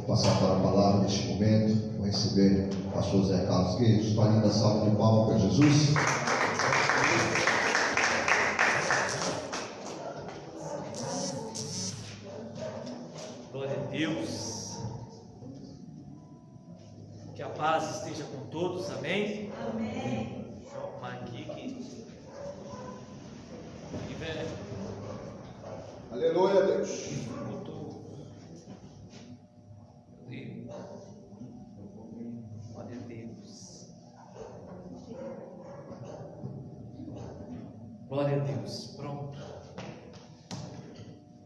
passar para a palavra neste momento. Vou receber o pastor Zé Carlos, queridos. Uma linda salva de palmas para Jesus. Glória a Deus. Que a paz esteja com todos, amém? Amém. Deixa eu arrumar aqui velho. Aleluia, Deus. Glória a Deus. Glória a Deus. Pronto.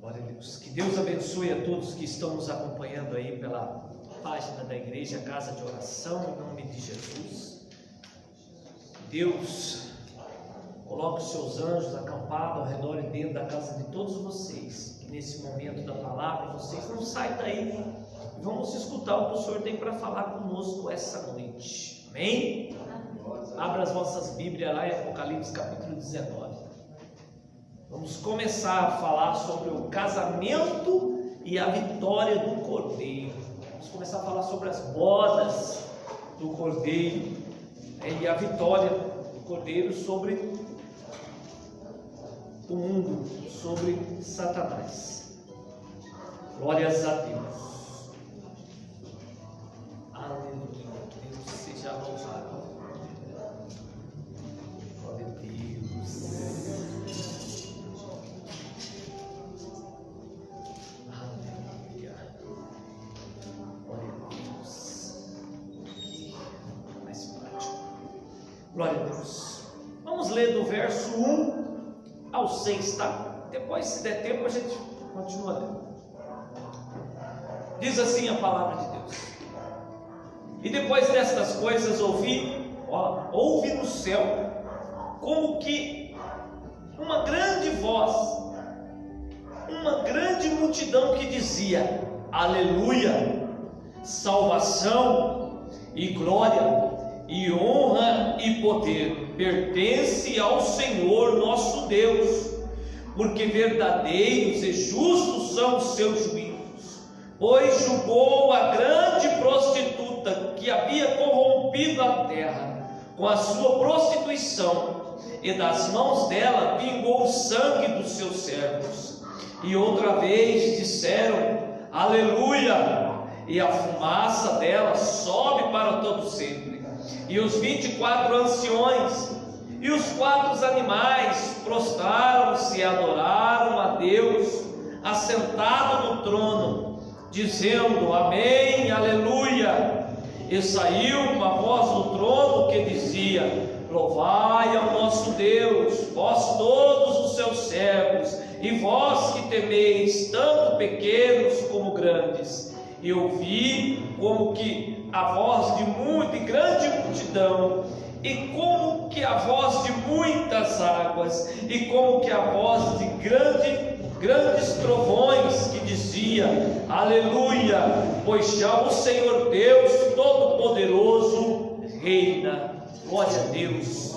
Glória a Deus. Que Deus abençoe a todos que estão nos acompanhando aí pela página da igreja Casa de Oração, em nome de Jesus. Deus coloque os seus anjos acampados ao redor e dentro da casa de todos vocês, que nesse momento da palavra vocês não saiam daí. Vamos escutar o que o Senhor tem para falar conosco essa noite. Amém? Abra as vossas Bíblias lá em Apocalipse capítulo 19. Vamos começar a falar sobre o casamento e a vitória do Cordeiro. Vamos começar a falar sobre as bodas do Cordeiro e a vitória do Cordeiro sobre o mundo, sobre Satanás. Glórias a Deus. Aleluia. Deus seja louvado. Glória a Deus. Aleluia. Glória a Deus. Aqui, mais prático. Glória a Deus. Vamos ler do verso 1 ao 6, tá? Depois, se der tempo, a gente continua lendo. Diz assim a palavra de Deus: E depois destas coisas ouvi no céu como que uma grande voz, uma grande multidão que dizia: Aleluia, salvação e glória e honra e poder pertence ao Senhor nosso Deus, porque verdadeiros e justos são os seus juízos, pois julgou a grande prostituta que havia corrompido a terra com a sua prostituição, e das mãos dela vingou o sangue dos seus servos. E outra vez disseram: Aleluia, e a fumaça dela sobe para todo sempre. E os 24 anciões e os 4 animais prostraram-se e adoraram a Deus assentado no trono, dizendo: Amém, Aleluia. E saiu uma voz do trono que dizia: Louvai ao nosso Deus, vós todos os seus servos, e vós que temeis, tanto pequenos como grandes. E ouvi como que a voz de muita e grande multidão, e como que a voz de muitas águas, e como que a voz de grandes trovões, que dizia: Aleluia, pois já o Senhor Deus Todo-Poderoso reina. Glória a Deus.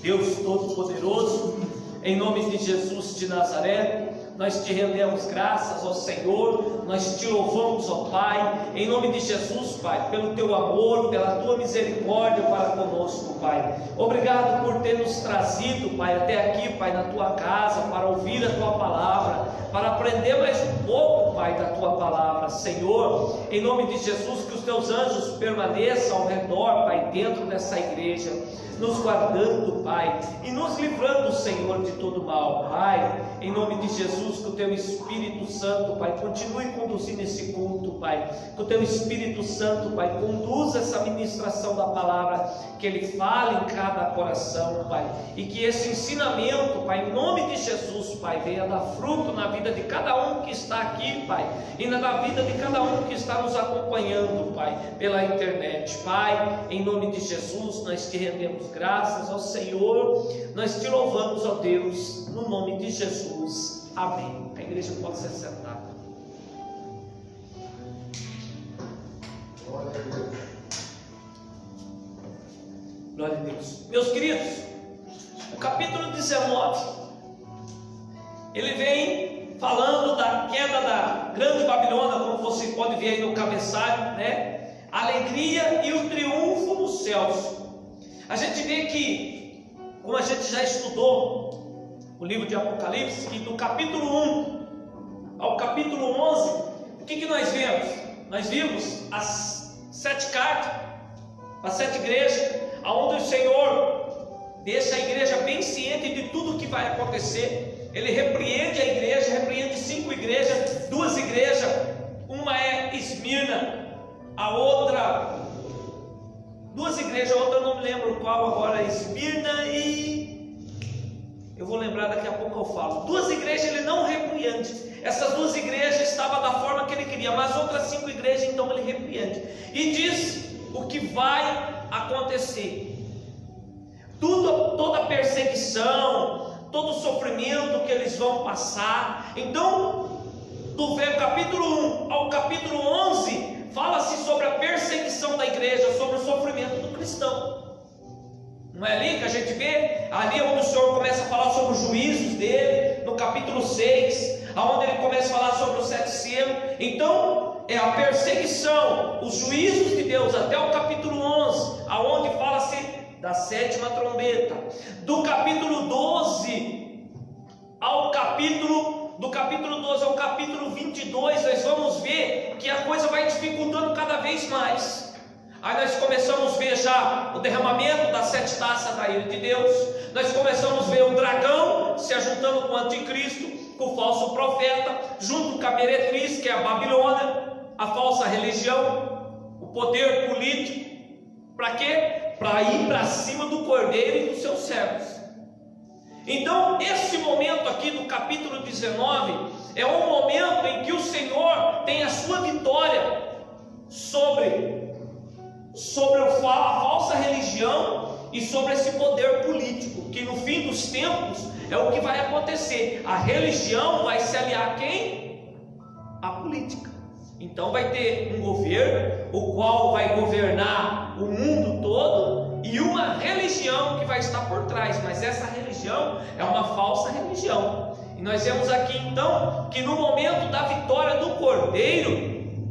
Deus Todo-Poderoso, em nome de Jesus de Nazaré, nós te rendemos graças ao Senhor, nós te louvamos, ó Pai, em nome de Jesus, Pai, pelo teu amor, pela tua misericórdia para conosco, Pai. Obrigado por ter nos trazido, Pai, até aqui, Pai, na tua casa, para ouvir a tua palavra, para aprender mais um pouco, Pai, da tua palavra. Senhor, em nome de Jesus, que os teus anjos permaneçam ao redor, Pai, dentro dessa igreja, nos guardando, Pai, e nos livrando, Senhor, de todo mal, Pai. Em nome de Jesus, que o teu Espírito Santo, Pai, continue conduzindo esse culto, Pai. Que o teu Espírito Santo, Pai, conduza essa ministração da palavra, que ele fale em cada coração, Pai, e que esse ensinamento, Pai, em nome de Jesus, Pai, venha dar fruto na vida de cada um que está aqui, Pai, e na vida de cada um que está nos acompanhando, Pai, pela internet. Pai, em nome de Jesus, nós te rendemos graças ao Senhor, nós te louvamos, ó Deus, no nome de Jesus, amém. A igreja pode se sentar. Glória a Deus. Meus queridos, o capítulo 19, ele vem falando da queda grande Babilônia, como você pode ver aí no cabeçalho, né? Alegria e o triunfo nos céus. A gente vê que, como a gente já estudou o livro de Apocalipse, que do capítulo 1 ao capítulo 11, o que nós vemos? Nós vimos as 7 cartas, as 7 igrejas, onde o Senhor deixa a igreja bem ciente de tudo que vai acontecer. Ele repreende a igreja, repreende 5 igrejas, 2 igrejas, uma é Esmirna, a outra, 2 igrejas, a outra eu não me lembro qual agora, Esmirna e... eu vou lembrar daqui a pouco eu falo. 2 igrejas ele não repreende. Essas 2 igrejas estavam da forma que ele queria, mas outras 5 igrejas então ele repreende. E diz o que vai acontecer. Toda perseguição, todo sofrimento que eles vão passar. Então, do capítulo 1 ao capítulo 11, fala-se sobre a perseguição da igreja, sobre o sofrimento do cristão. Não é ali que a gente vê? Ali é onde o Senhor começa a falar sobre os juízos dele, no capítulo 6, onde ele começa a falar sobre os 7 selos. Então, é a perseguição, os juízos de Deus, até o capítulo 11, aonde fala-se da 7ª trombeta. Do capítulo 12 ao capítulo 12 ao capítulo 22, nós vamos ver que a coisa vai dificultando cada vez mais. Aí nós começamos a ver já o derramamento das 7 taças da ira de Deus. Nós começamos a ver o dragão se ajuntando com o anticristo, com o falso profeta, junto com a meretriz, que é a Babilônia, a falsa religião, o poder político. Para quê? Para ir para cima do cordeiro e dos seus servos. Então, esse momento aqui do capítulo 19 é um momento em que o Senhor tem a sua vitória sobre a falsa religião e sobre esse poder político, que no fim dos tempos é o que vai acontecer. A religião vai se aliar a quem? A política. Então vai ter um governo, o qual vai governar o mundo todo, e uma religião que vai estar por trás, mas essa religião é uma falsa religião. E nós vemos aqui então, que no momento da vitória do Cordeiro,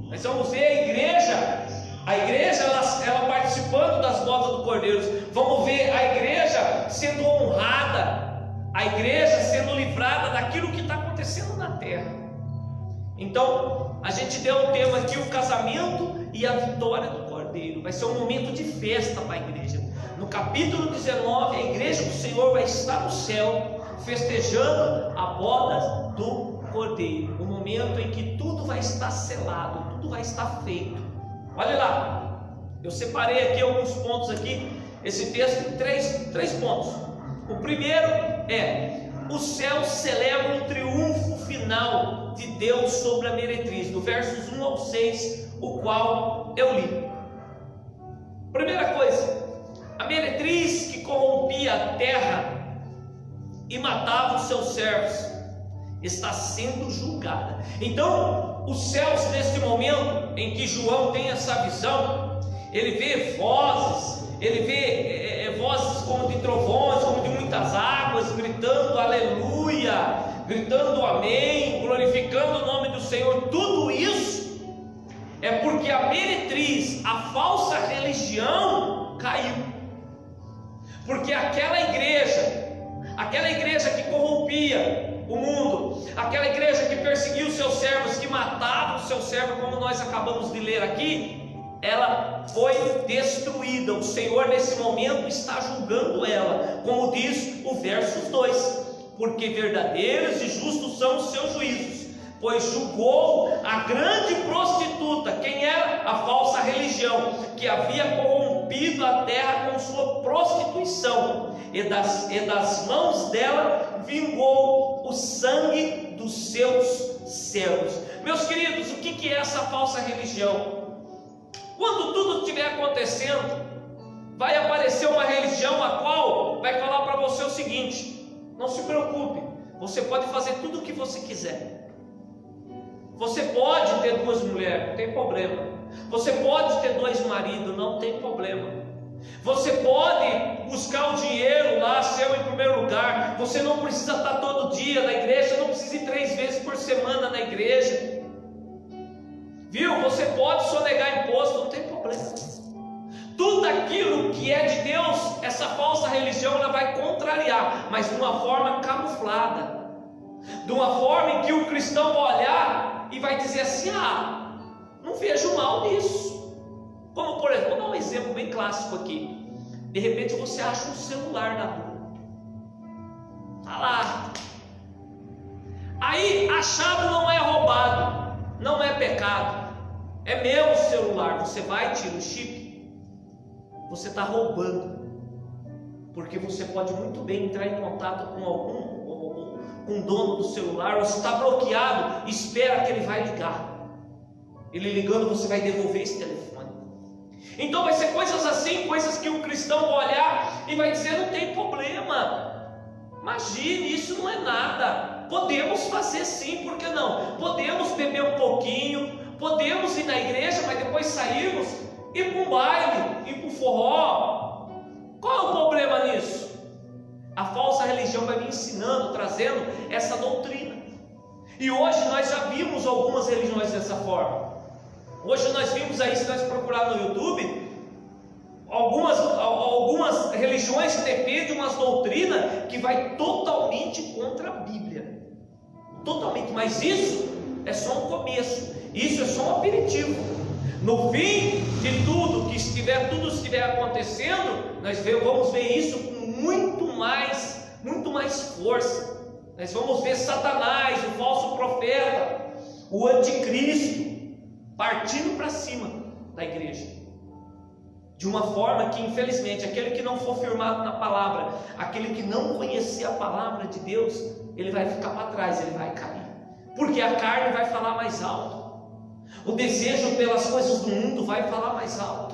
nós vamos ver a igreja ela participando das bodas do Cordeiro. Vamos ver a igreja sendo honrada, a igreja sendo livrada daquilo que está acontecendo na terra. Então, a gente deu o tema aqui, o casamento e a vitória do Cordeiro. Vai ser um momento de festa para a igreja. No capítulo 19, a igreja do Senhor vai estar no céu, festejando a boda do Cordeiro. O momento em que tudo vai estar selado, tudo vai estar feito. Olha lá, eu separei aqui alguns pontos aqui, esse texto tem 3 pontos. O primeiro é: os céus celebram o triunfo final de Deus sobre a meretriz, do versos 1 ao 6, o qual eu li. Primeira coisa, a meretriz que corrompia a terra e matava os seus servos está sendo julgada. Então, os céus, neste momento em que João tem essa visão, ele vê vozes, ele vê vozes como de trovões, como de muitas águas, gritando aleluia, gritando amém, glorificando o nome do Senhor. Tudo isso é porque a meretriz, a falsa religião, caiu. Porque aquela igreja que corrompia o mundo, aquela igreja que perseguia os seus servos, que matava os seus servos, como nós acabamos de ler aqui, ela foi destruída. O Senhor nesse momento está julgando ela, como diz o verso 2: porque verdadeiros e justos são os seus juízos, pois julgou a grande prostituta. Quem era? A falsa religião, que havia corrompido a terra com sua prostituição, e das mãos dela vingou o sangue dos seus servos. Meus queridos, o que é essa falsa religião? Quando tudo estiver acontecendo, vai aparecer uma religião a qual vai falar para você o seguinte: não se preocupe, você pode fazer tudo o que você quiser. Você pode ter 2 mulheres, não tem problema. Você pode ter 2 maridos, não tem problema. Você pode buscar o dinheiro lá seu em primeiro lugar. Você não precisa estar todo dia na igreja, não precisa ir 3 vezes por semana na igreja. Viu? Você pode sonegar imposto, não tem problema. Tudo aquilo que é de Deus, essa falsa religião ela vai contrariar, mas de uma forma camuflada, de uma forma em que o cristão vai olhar e vai dizer assim: ah, não vejo mal nisso. Como por exemplo, vou dar um exemplo bem clássico aqui. De repente você acha um celular na rua, está lá. Aí achado não é roubado, não é pecado, é meu celular. Você vai e tira o chip, você está roubando, porque você pode muito bem entrar em contato com com o dono do celular, ou se está bloqueado, espera que ele vai ligar. Ele ligando, você vai devolver esse telefone. Então vai ser coisas assim, coisas que o cristão vai olhar e vai dizer: não tem problema, imagine, isso não é nada. Podemos fazer sim, por que não? Podemos beber um pouquinho, podemos ir na igreja, mas depois sairmos, ir para um baile, ir para um forró. Qual é o problema nisso? A falsa religião vai me ensinando, trazendo essa doutrina. E hoje nós já vimos algumas religiões dessa forma. Hoje nós vimos aí, se nós procurar no YouTube, algumas religiões que defendem umas doutrinas que vai totalmente contra a Bíblia. Totalmente, mas isso é só um começo, isso é só um aperitivo. No fim de tudo estiver acontecendo, nós vamos ver isso com muito mais força. Nós vamos ver Satanás, o falso profeta, o anticristo, partindo para cima da igreja, de uma forma que infelizmente aquele que não for firmado na palavra, aquele que não conhecer a palavra de Deus, ele vai ficar para trás, ele vai cair, porque a carne vai falar mais alto, o desejo pelas coisas do mundo vai falar mais alto.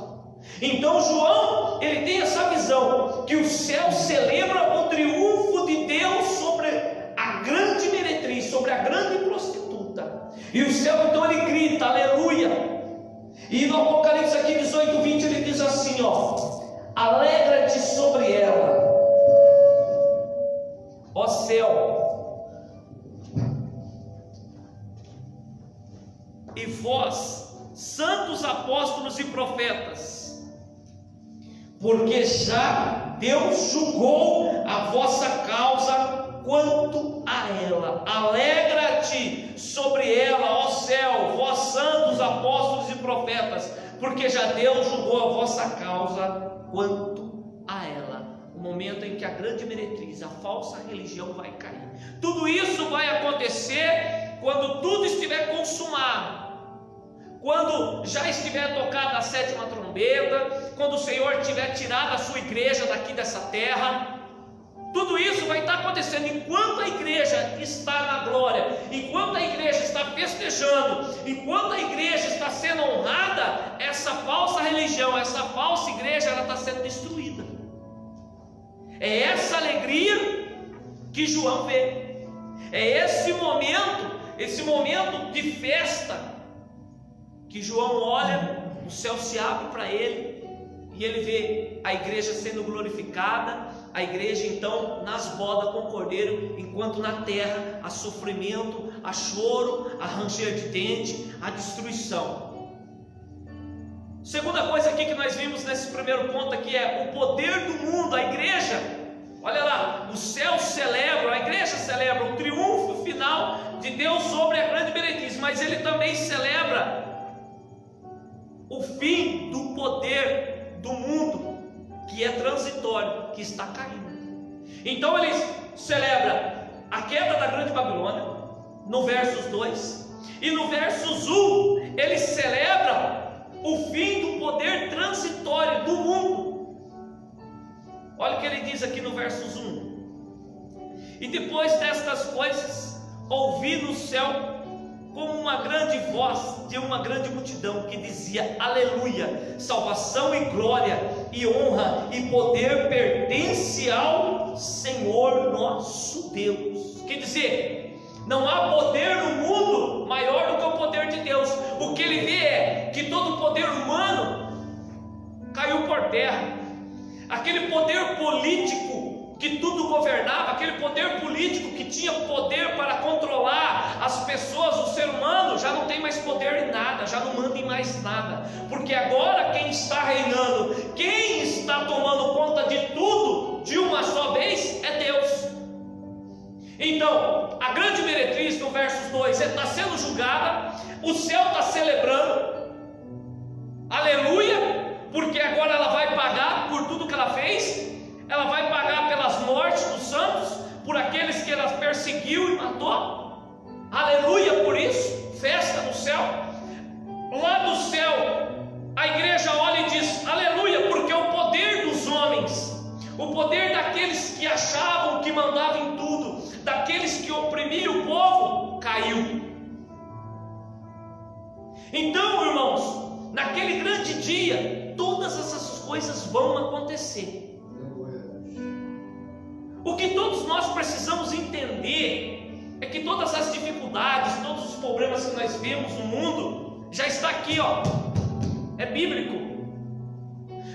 Então João, ele tem essa visão, que o céu celebra o triunfo de Deus sobre a grande meretriz, sobre a grande prostituta, e o céu então ele grita, aleluia. E no Apocalipse aqui 18:20 ele diz assim, ó: alegra-te sobre ela, ó céu, e vós, santos apóstolos e profetas, porque já Deus julgou a vossa causa quanto a ela. Alegra-te sobre ela, ó céu, vós santos apóstolos e profetas, porque já Deus julgou a vossa causa quanto a ela. O momento em que a grande meretriz, a falsa religião vai cair. Tudo isso vai acontecer quando tudo estiver consumado, quando já estiver tocada a 7ª trombeta, quando o Senhor tiver tirado a sua igreja daqui dessa terra. Tudo isso vai estar acontecendo enquanto a igreja está na glória, enquanto a igreja está festejando, enquanto a igreja está sendo honrada. Essa falsa religião, essa falsa igreja, ela está sendo destruída. É essa alegria que João vê, é esse momento de festa, que João olha, o céu se abre para ele, e ele vê a igreja sendo glorificada, a igreja então nas bodas com o Cordeiro, enquanto na terra há sofrimento, há choro, há ranger de dente, há destruição. Segunda coisa aqui que nós vimos nesse primeiro ponto aqui é o poder do mundo. A igreja, olha lá, o céu celebra, a igreja celebra o triunfo final de Deus sobre a grande meretriz, mas ele também celebra o fim do poder do mundo, que é transitório, que está caindo. Então ele celebra a queda da grande Babilônia, no versos 2, e no versos 1, ele celebra o fim do poder transitório do mundo. Olha o que ele diz aqui no versos 1: e depois destas coisas, ouvi no céu como uma grande voz de uma grande multidão, que dizia: aleluia, salvação e glória e honra e poder pertence ao Senhor nosso Deus. Quer dizer, não há poder no mundo maior do que o poder de Deus. O que ele vê é que todo o poder humano caiu por terra. Aquele poder político que tudo governava, aquele poder político que tinha poder para controlar as pessoas, o ser humano, já não tem mais poder em nada, já não manda em mais nada, porque agora quem está reinando, quem está tomando conta de tudo de uma só vez é Deus. Então, a grande meretriz no verso 2 está sendo julgada, o céu está celebrando, aleluia, porque agora ela vai pagar por tudo que ela fez. Ela vai pagar pelas mortes dos santos, por aqueles que ela perseguiu e matou. Aleluia por isso, festa no céu. Lá do céu, a igreja olha e diz: aleluia, porque o poder dos homens, o poder daqueles que achavam que mandavam em tudo, daqueles que oprimiam o povo, caiu. Então, irmãos, naquele grande dia, todas essas coisas vão acontecer. O que todos nós precisamos entender é que todas as dificuldades, todos os problemas que nós vemos no mundo, já está aqui, ó. É bíblico.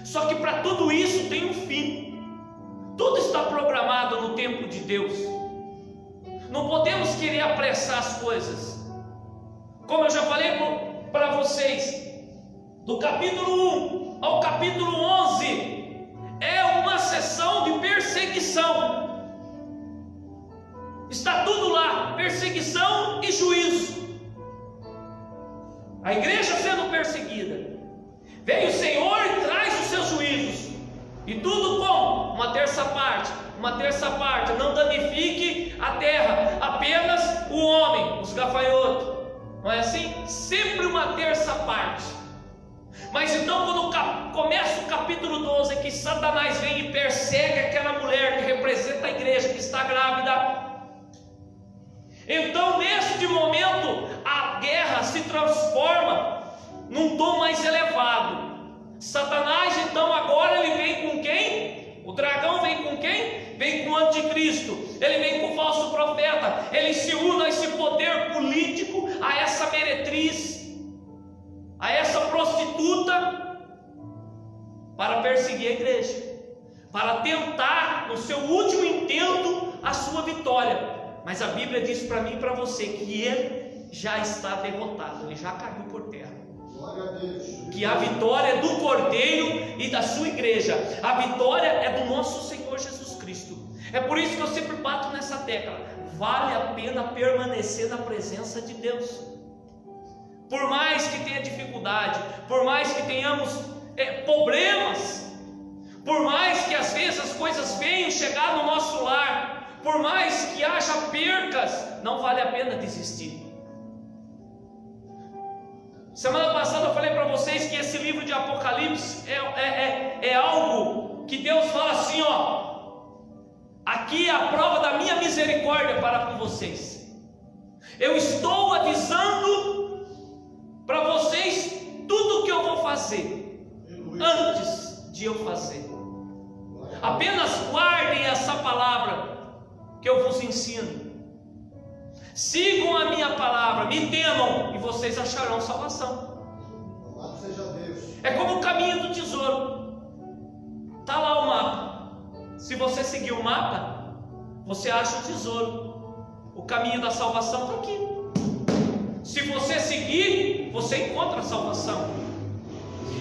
Só que para tudo isso tem um fim. Tudo está programado no tempo de Deus. Não podemos querer apressar as coisas. Como eu já falei para vocês, do capítulo 1 ao capítulo 11 é uma sessão de perseguição. Está tudo lá, perseguição e juízo. A igreja sendo perseguida, vem o Senhor e traz os seus juízos, e tudo como? Uma terça parte, não danifique a terra, apenas o homem, os gafanhotos, não é assim? Sempre uma terça parte. Mas então quando começa o capítulo 12, que Satanás vem e persegue aquela mulher que representa a igreja, que está grávida, então neste momento a guerra se transforma num tom mais elevado. Satanás então agora ele vem com quem? O dragão vem com quem? Vem com o anticristo, ele vem com o falso profeta, ele se une a esse poder político, a essa meretriz, a essa prostituta, para perseguir a igreja, para tentar no seu último intento a sua vitória. Mas a Bíblia diz para mim e para você que ele já está derrotado, ele já caiu por terra. Glória a Deus. Que a vitória é do Cordeiro e da sua igreja, a vitória é do nosso Senhor Jesus Cristo. É por isso que eu sempre bato nessa tecla: vale a pena permanecer na presença de Deus. Por mais que tenha dificuldade, por mais que tenhamos problemas, por mais que às vezes as coisas venham chegar no nosso lar, por mais que haja percas, não vale a pena desistir. Semana passada eu falei para vocês que esse livro de Apocalipse é algo que Deus fala assim, ó: aqui é a prova da minha misericórdia para com vocês. Eu estou avisando para vocês tudo o que eu vou fazer antes de eu fazer. Apenas guardem essa palavra que eu vos ensino. Sigam a minha palavra, me temam e vocês acharão salvação. Louvado seja Deus. É como o caminho do tesouro. Está lá o mapa. Se você seguir o mapa, você acha o tesouro. O caminho da salvação está aqui. Se você seguir, você encontra a salvação.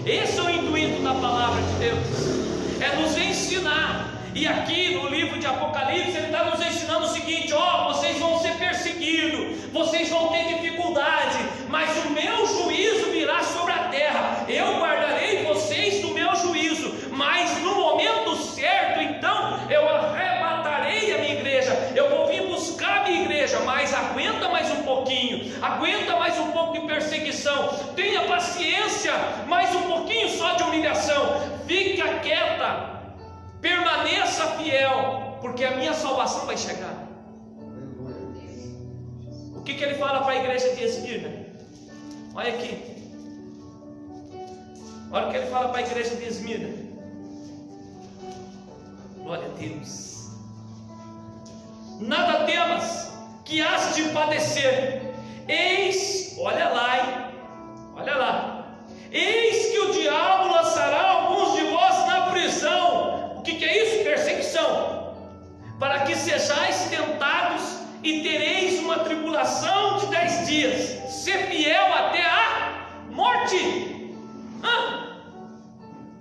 Esse é o intuito da palavra de Deus, é nos ensinar. E aqui no livro de Apocalipse ele está nos ensinando o seguinte: ó, vocês vão ser perseguidos, vocês vão ter dificuldade, mas o meu juízo virá sobre a terra. Eu guardarei vocês do meu juízo, mas no momento certo, então eu arrebatarei a minha igreja. Eu vou vir buscar a minha igreja, mas aguenta mais um pouquinho, aguenta mais um pouco de perseguição, tenha paciência, mais um pouquinho só de humilhação, fica quieta, permaneça fiel, porque a minha salvação vai chegar. O que ele fala para a igreja de Esmirna? Olha aqui, olha o que ele fala para a igreja de Esmirna. Glória a Deus. Nada temas, que has de padecer. Eis, olha lá, hein? Olha lá. Eis que o diabo lançará alguns de vós na prisão. O que é isso? Perseguição.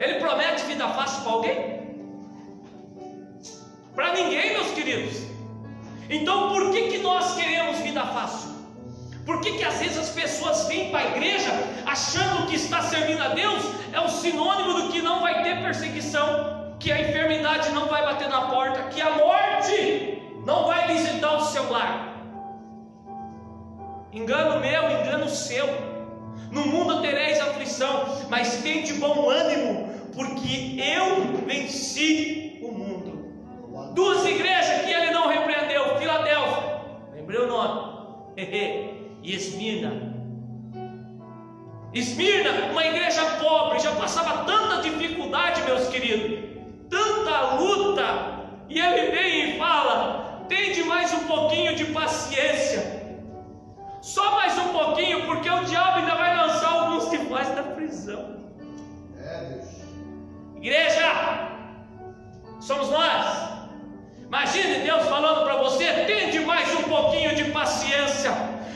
Ele promete vida fácil para alguém? Para ninguém, meus queridos. Então por que nós queremos vida fácil? Por que às vezes as pessoas vêm para a igreja achando que está servindo a Deus é o sinônimo do que não vai ter perseguição, que a enfermidade não vai bater na porta, que a morte não vai visitar o seu lar? Engano meu, engano seu. No mundo tereis aflição, mas tende bom ânimo, porque eu venci o mundo. Duas igrejas que ele não repreendeu: Filadélfia, lembrei o nome, e Esmirna. Esmirna, uma igreja pobre, já passava tanta dificuldade, meus queridos, tanta luta, e ele vem e fala: tende mais um pouquinho de paciência, só mais um pouquinho, porque o diabo ainda vai lançar alguns de nós da prisão. Deus. Igreja, somos nós. Imagine Deus falando para você: tende mais um pouquinho de paciência,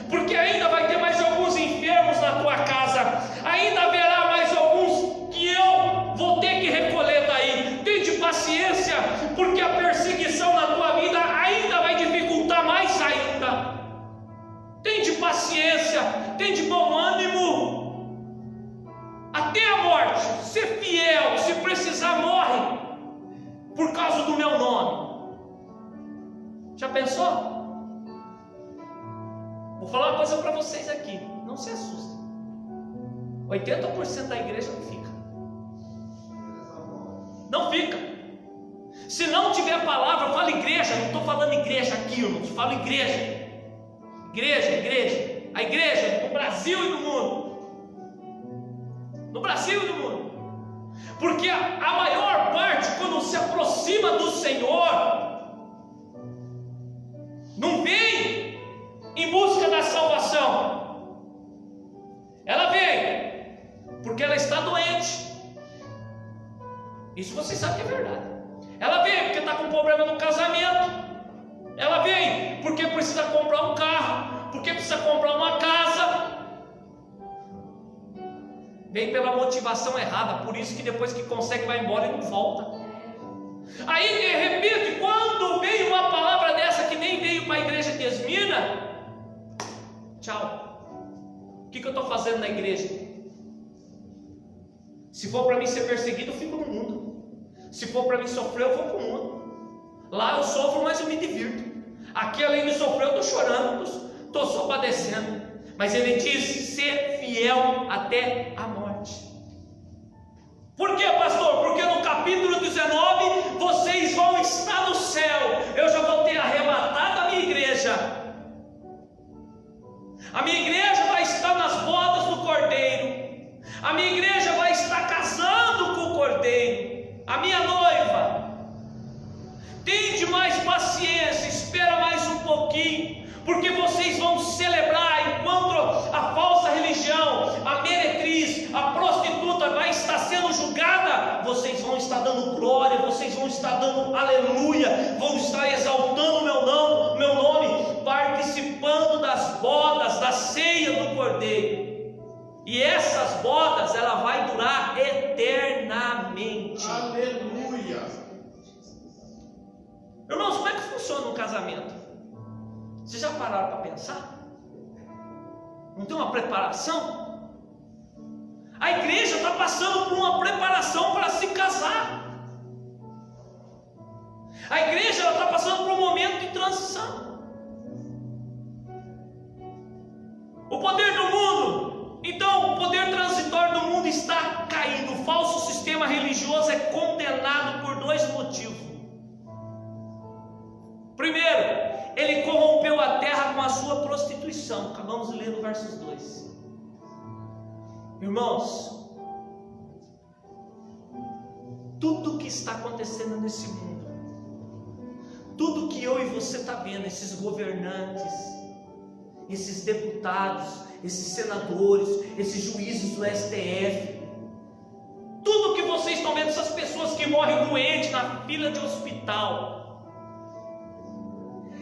porque ainda vai ter mais alguns enfermos na tua casa, ainda haverá mais alguns que eu vou ter que recolher daí. Tende paciência, porque a perseguição na tua vida ainda vai dificultar mais ainda. Tende paciência, tende bom ânimo, até a morte. Ser fiel, se precisar morre, por causa do meu nome. Já pensou? Vou falar uma coisa para vocês aqui, não se assustem. 80% da igreja não fica. Não fica. Se não tiver palavra, fala igreja. Não estou falando igreja aqui, irmãos, falo igreja. Igreja. A igreja no Brasil e no mundo. No Brasil e no mundo. Porque a maior parte, quando se aproxima do Senhor, não vem em busca da salvação. Ela vem porque ela está doente. Isso você sabe que é verdade. Ela vem porque está com problema no casamento. Ela vem porque precisa comprar um carro, porque precisa comprar uma casa. Vem pela motivação errada, por isso que depois que consegue vai embora e não volta. Aí de repente, quando veio uma palavra dessa que nem veio para a igreja de Esmirna, tchau. O que eu estou fazendo na igreja? Se for para mim ser perseguido, eu fico no mundo. Se for para mim sofrer, eu vou para o mundo. Lá eu sofro, mas eu me divirto. Aqui, além de sofrer, eu estou chorando, estou só padecendo. Mas ele diz: ser fiel até a morte. Por quê, pastor? Porque no capítulo 19 vocês vão estar no céu. Eu já vou ter arrebatado a minha igreja. A minha igreja vai estar nas bodas do Cordeiro. A minha igreja vai estar casando com o Cordeiro. A minha noiva. Tende mais paciência, espera mais um pouquinho, porque vocês vão celebrar enquanto a falsa religião, a meretriz, a prostituta vai estar sendo julgada. Vocês vão estar dando glória, vocês vão estar dando aleluia, vão estar exaltando o meu nome, participando das bodas, da ceia do Cordeiro. E essas bodas, ela vai durar eternamente. Aleluia. Irmãos, como é que funciona um casamento? Vocês já pararam para pensar? Não tem uma preparação? A igreja está passando por uma preparação para se casar. A igreja está passando por um momento de transição. O poder do mundo, então o poder transitório do mundo está caindo. O falso sistema religioso é condenado por dois motivos. Primeiro, ele corrompeu a terra com a sua prostituição. Acabamos de ler no versos 2. Irmãos, tudo que está acontecendo nesse mundo, tudo que eu e você está vendo, esses governantes, esses deputados, esses senadores, esses juízes do STF, tudo que vocês estão vendo, essas pessoas que morrem doentes na fila de hospital,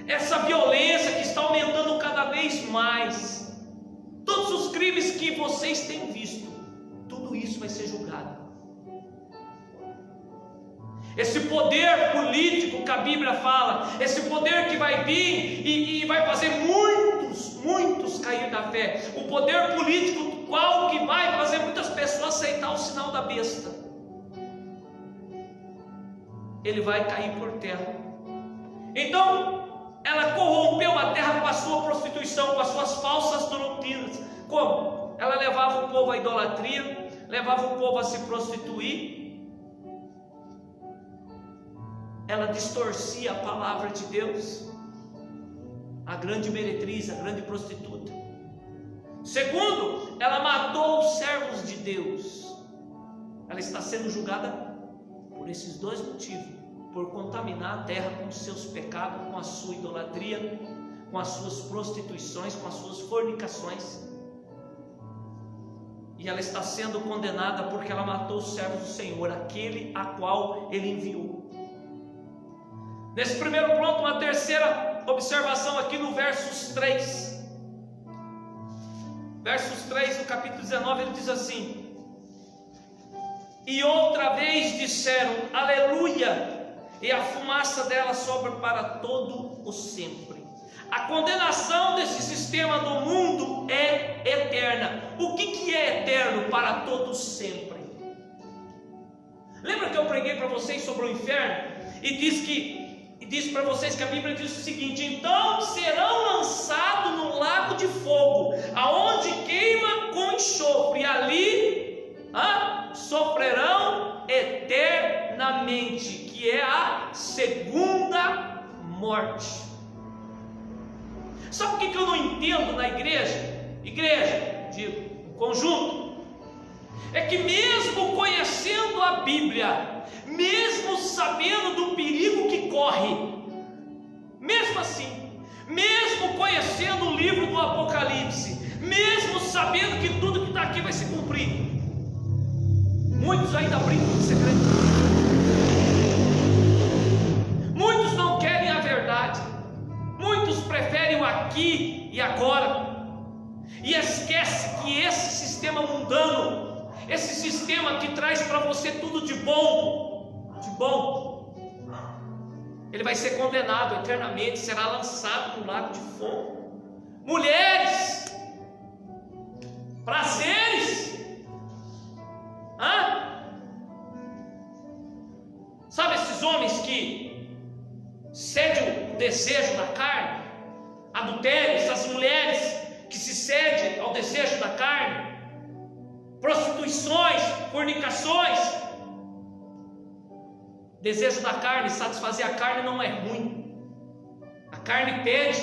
essa violência que está aumentando cada vez mais, todos os crimes que vocês têm visto, tudo isso vai ser julgado. esse poder político que a Bíblia fala, esse poder que vai vir e vai fazer muitos cair da fé, o poder político qual que vai fazer muitas pessoas aceitar o sinal da besta, ele vai cair por terra. Então ela corrompeu a terra com a sua prostituição, com as suas falsas doutrinas. Como? Ela levava o povo à idolatria, levava o povo a se prostituir, ela distorcia a palavra de Deus, a grande meretriz, a grande prostituta. Segundo, ela matou os servos de Deus. Ela está sendo julgada por esses dois motivos: por contaminar a terra com os seus pecados, com a sua idolatria, com as suas prostituições, com as suas fornicações. E ela está sendo condenada porque ela matou os servos do Senhor, aquele a qual Ele enviou. Nesse primeiro ponto, uma terceira observação aqui no versos 3. Versos 3 do capítulo 19, ele diz assim: e outra vez disseram aleluia, e a fumaça dela sobe para todo o sempre. A condenação desse sistema do mundo é eterna. O que é eterno? Para todo sempre. Lembra que eu preguei para vocês sobre o inferno? E disse para vocês que a Bíblia diz o seguinte: então serão lançados no lago de fogo, aonde queima com enxofre, e ali sofrerão eternamente, que é a segunda morte. Sabe o que eu não entendo na igreja, digo, conjunto? É que mesmo conhecendo a Bíblia, mesmo sabendo do perigo que corre, mesmo assim, mesmo conhecendo o livro do Apocalipse, mesmo sabendo que tudo que está aqui vai se cumprir, muitos ainda brincam de segredo, muitos não querem a verdade, muitos preferem o aqui e agora, e esquece que esse sistema mundano, esse sistema que traz para você tudo de bom, ele vai ser condenado eternamente, será lançado no lago de fogo. Mulheres, prazeres, sabe esses homens que cedem o desejo da carne, adultério, essas mulheres que se cedem ao desejo da carne, prostituições, fornicações. Desejo da carne, satisfazer a carne não é ruim, a carne pede,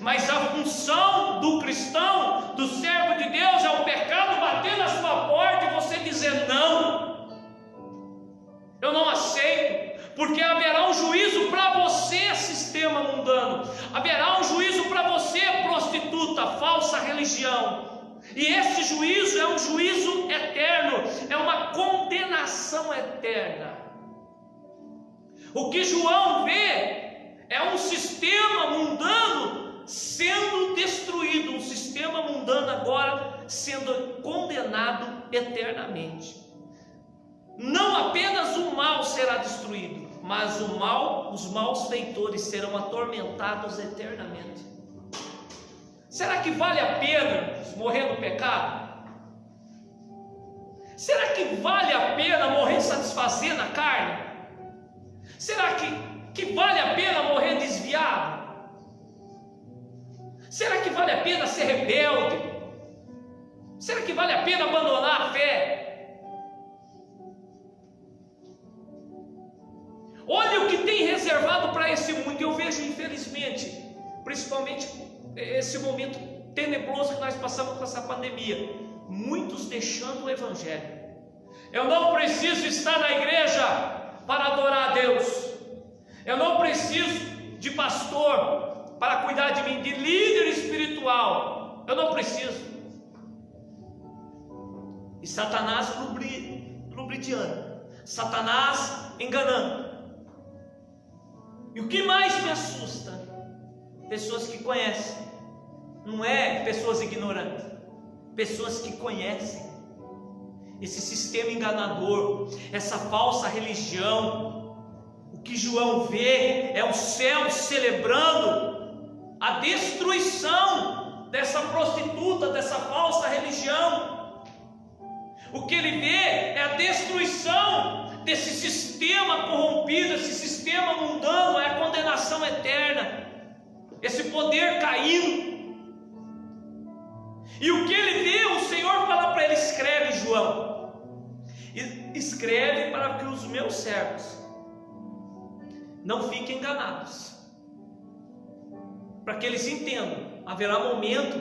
mas a função do cristão, do servo de Deus, é o pecado bater na sua porta e você dizer não, eu não aceito, porque haverá um juízo para você, sistema mundano, haverá um juízo para você, prostituta, falsa religião, e esse juízo é um juízo eterno, é uma condenação eterna. O que João vê é um sistema mundano sendo destruído, um sistema mundano agora sendo condenado eternamente. Não apenas o mal será destruído, mas os maus feitores serão atormentados eternamente. Será que vale a pena morrer no pecado? Será que vale a pena morrer satisfazendo a carne? Será que vale a pena morrer desviado? Será que vale a pena ser rebelde? Será que vale a pena abandonar a fé? Olha o que tem reservado para esse mundo. Eu vejo, infelizmente, principalmente esse momento tenebroso que nós passamos com essa pandemia, muitos deixando o Evangelho. Eu não preciso estar na igreja para adorar a Deus, eu não preciso de pastor para cuidar de mim, de líder espiritual, eu não preciso. E Satanás lubridiando, Satanás enganando. E o que mais me assusta? Pessoas que conhecem, não é pessoas ignorantes, pessoas que conhecem esse sistema enganador, essa falsa religião. O que João vê é o céu celebrando a destruição dessa prostituta, dessa falsa religião. O que ele vê é a destruição desse sistema corrompido, esse sistema mundano, é a condenação eterna, esse poder caído. E o que ele vê, o Senhor fala para ele: escreve, João, escreve para que os meus servos não fiquem enganados, para que eles entendam. Haverá momento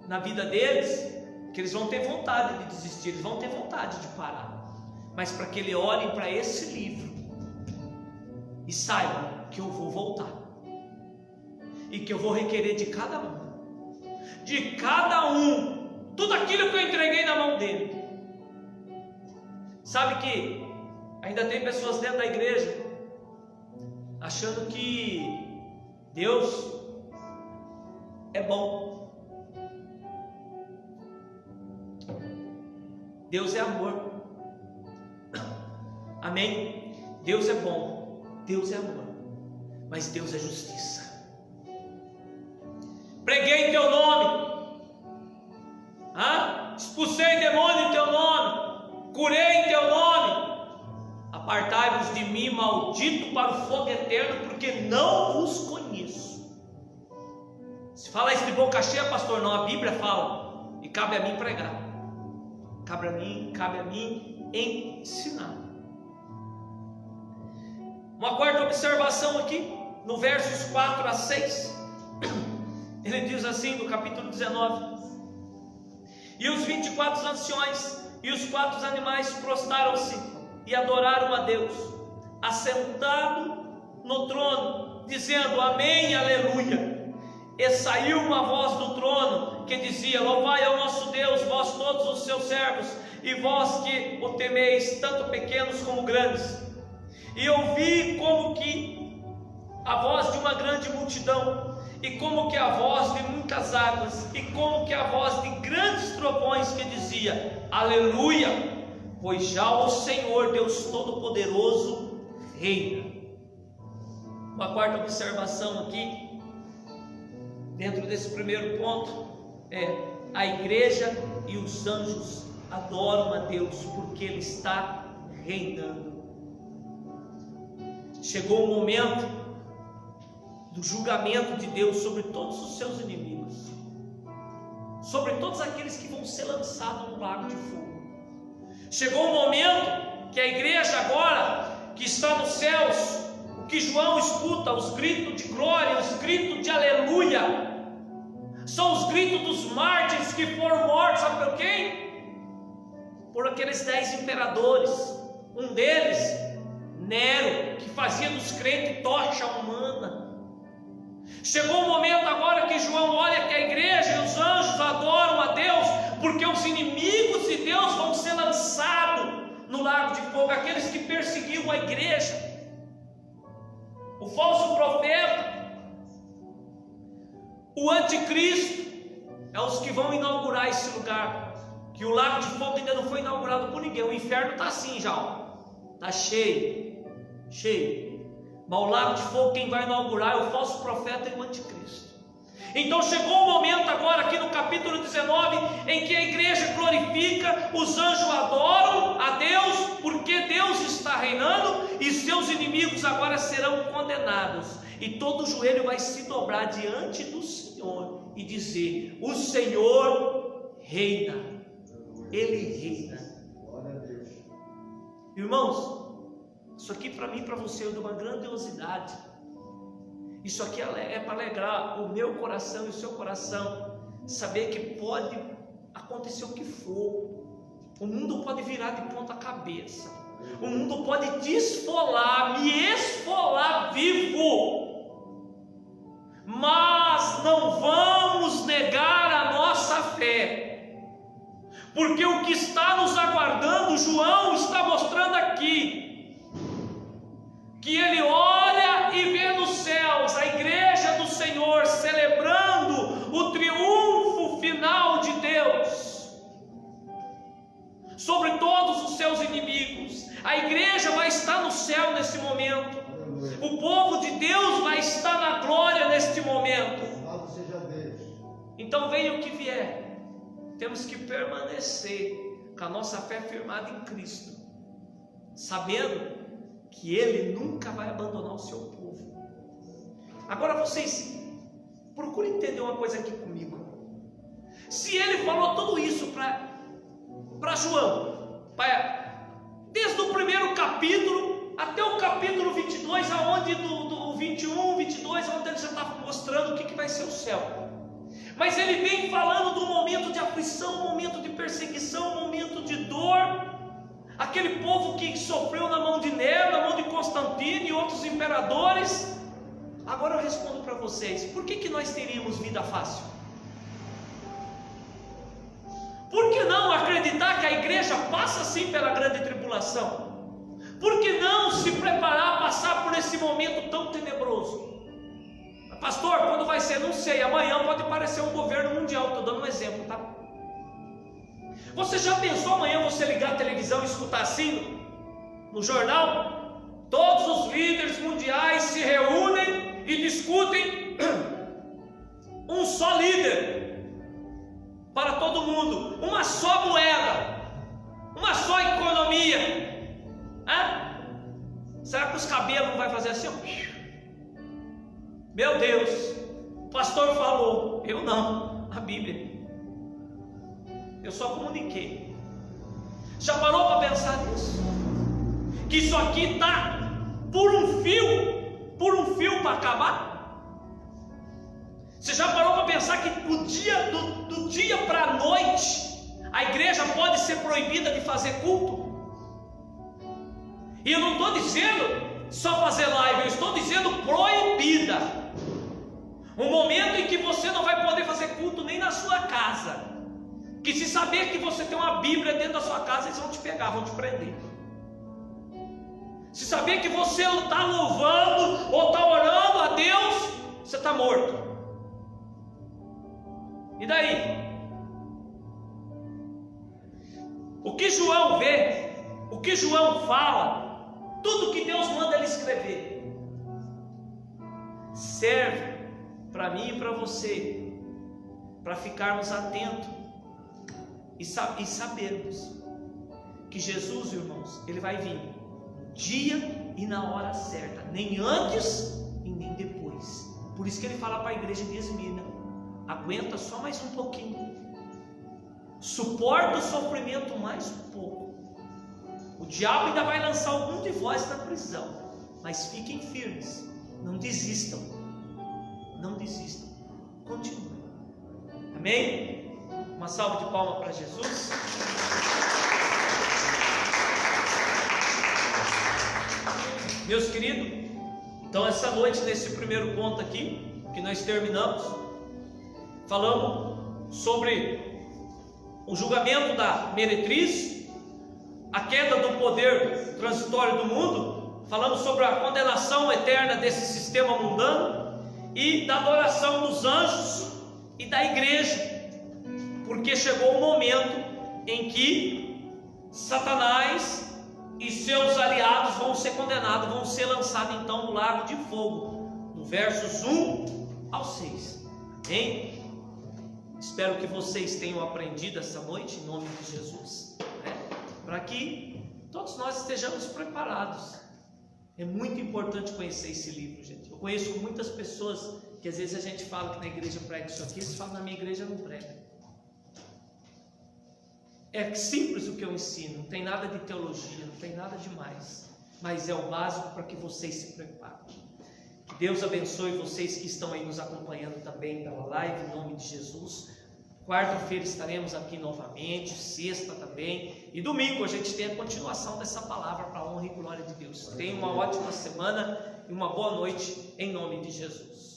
na vida deles que eles vão ter vontade de desistir, eles vão ter vontade de parar, mas para que eles olhem para esse livro e saibam que eu vou voltar, e que eu vou requerer de cada um, tudo aquilo que eu entreguei na mão dele. Sabe que ainda tem pessoas dentro da igreja achando que Deus é bom. Deus é amor. Amém? Deus é bom, Deus é amor, mas Deus é justiça. Preguei em teu nome, expulsei demônio em teu nome, curei em teu nome. Apartai-vos de mim, maldito, para o fogo eterno, porque não vos conheço. Se fala isso de boca cheia, pastor, não, a Bíblia fala, e cabe a mim pregar, cabe a mim ensinar. Uma quarta observação aqui, no versos 4 a 6, ele diz assim, no capítulo 19: e os 24 anciões e os 4 animais prostraram-se e adoraram a Deus, assentado no trono, dizendo: amém, aleluia. E saiu uma voz do trono que dizia: louvai ao nosso Deus, vós todos os seus servos, e vós que o temeis, tanto pequenos como grandes. E ouvi como que a voz de uma grande multidão, e como que a voz de muitas águas, e como que a voz de grandes trovões, que dizia: aleluia, pois já o Senhor Deus Todo-Poderoso reina. Uma quarta observação aqui, dentro desse primeiro ponto, é: a igreja e os anjos adoram a Deus porque Ele está reinando. Chegou o momento do julgamento de Deus sobre todos os seus inimigos, sobre todos aqueles que vão ser lançados no lago de fogo. Chegou o momento que a igreja agora, que está nos céus, o que João escuta, os gritos de glória, os gritos de aleluia, são os gritos dos mártires que foram mortos. Sabe por quem? Por aqueles 10 imperadores. Um deles, Nero, que fazia dos crentes tocha humana. Chegou o momento agora que João olha que a igreja e os anjos adoram a Deus, porque os inimigos de Deus vão ser lançados no lago de fogo, aqueles que perseguiam a igreja, o falso profeta, o anticristo, é os que vão inaugurar esse lugar. Que o lago de fogo ainda não foi inaugurado por ninguém, o inferno está assim já, está cheio, mas o lago de fogo quem vai inaugurar é o falso profeta e o anticristo. Então chegou o momento agora, aqui no capítulo 19, em que a igreja glorifica, os anjos adoram a Deus, porque Deus está reinando, e seus inimigos agora serão condenados, e todo joelho vai se dobrar diante do Senhor e dizer: o Senhor reina, Ele reina. Irmãos, isso aqui para mim e para você é de uma grandiosidade. Isso aqui é para alegrar o meu coração e o seu coração, saber que pode acontecer o que for, o mundo pode virar de ponta cabeça, o mundo pode te esfolar, me esfolar vivo, mas não vamos negar a nossa fé, porque o que está nos aguardando, João está mostrando aqui, que ele olha e vê nos céus a igreja do Senhor celebrando o triunfo final de Deus. sobre todos os seus inimigos. A igreja vai estar no céu nesse momento. O povo de Deus vai estar na glória neste momento. Louvado seja Deus. Então, venha o que vier, temos que permanecer com a nossa fé firmada em Cristo, sabendo que Ele nunca vai abandonar o seu povo. Agora vocês procurem entender uma coisa aqui comigo. Se Ele falou tudo isso para João, desde o primeiro capítulo até o capítulo 22, aonde do 21, 22, onde Ele já está mostrando o que vai ser o céu. Mas Ele vem falando do momento de aflição, momento de perseguição, momento de dor. Aquele povo que sofreu na mão de Nero, na mão de Constantino e outros imperadores. Agora eu respondo para vocês: por que nós teríamos vida fácil? Por que não acreditar que a igreja passa sim pela grande tribulação? Por que não se preparar a passar por esse momento tão tenebroso? Pastor, quando vai ser? Não sei, amanhã pode aparecer um governo mundial, estou dando um exemplo, tá? Você já pensou amanhã você ligar a televisão e escutar assim, no jornal? Todos os líderes mundiais se reúnem e discutem um só líder para todo mundo, uma só moeda, uma só economia. Será que os cabelos não vai fazer assim? Meu Deus, o pastor falou, eu não, a Bíblia. Eu só comuniquei. Já parou para pensar nisso? Que isso aqui está por um fio para acabar? Você já parou para pensar que do dia para a noite a igreja pode ser proibida de fazer culto? E eu não estou dizendo só fazer live, eu estou dizendo proibida. Um momento em que você não vai poder fazer culto nem na sua casa. Que se saber que você tem uma Bíblia dentro da sua casa, eles vão te pegar, vão te prender. Se saber que você está louvando ou está orando a Deus, você está morto. E daí? O que João vê, o que João fala, tudo que Deus manda ele escrever, serve para mim e para você, para ficarmos atentos e sabermos que Jesus, irmãos, Ele vai vir no dia e na hora certa, nem antes e nem depois. Por isso que Ele fala para a igreja de Esmirna: aguenta só mais um pouquinho, suporta o sofrimento mais um pouco. O diabo ainda vai lançar algum de vós na prisão, mas fiquem firmes, não desistam, continuem. Amém? Uma salva de palmas para Jesus. Meus queridos, então essa noite, nesse primeiro ponto aqui, que nós terminamos, falamos sobre o julgamento da meretriz, a queda do poder transitório do mundo, falamos sobre a condenação eterna desse sistema mundano e da adoração dos anjos e da igreja. Porque chegou o momento em que Satanás e seus aliados vão ser condenados, vão ser lançados então no lago de fogo, no versos 1 ao 6. Hein? Espero que vocês tenham aprendido essa noite, em nome de Jesus, para que todos nós estejamos preparados. É muito importante conhecer esse livro, gente. Eu conheço muitas pessoas que às vezes a gente fala que na igreja prega isso aqui, eles falam: na minha igreja não prega. É simples o que eu ensino, não tem nada de teologia, não tem nada demais, mas é o básico para que vocês se preparem. Que Deus abençoe vocês que estão aí nos acompanhando também pela live, em nome de Jesus. Quarta-feira estaremos aqui novamente, sexta também, e domingo a gente tem a continuação dessa palavra para a honra e glória de Deus. Tenha uma ótima semana e uma boa noite em nome de Jesus.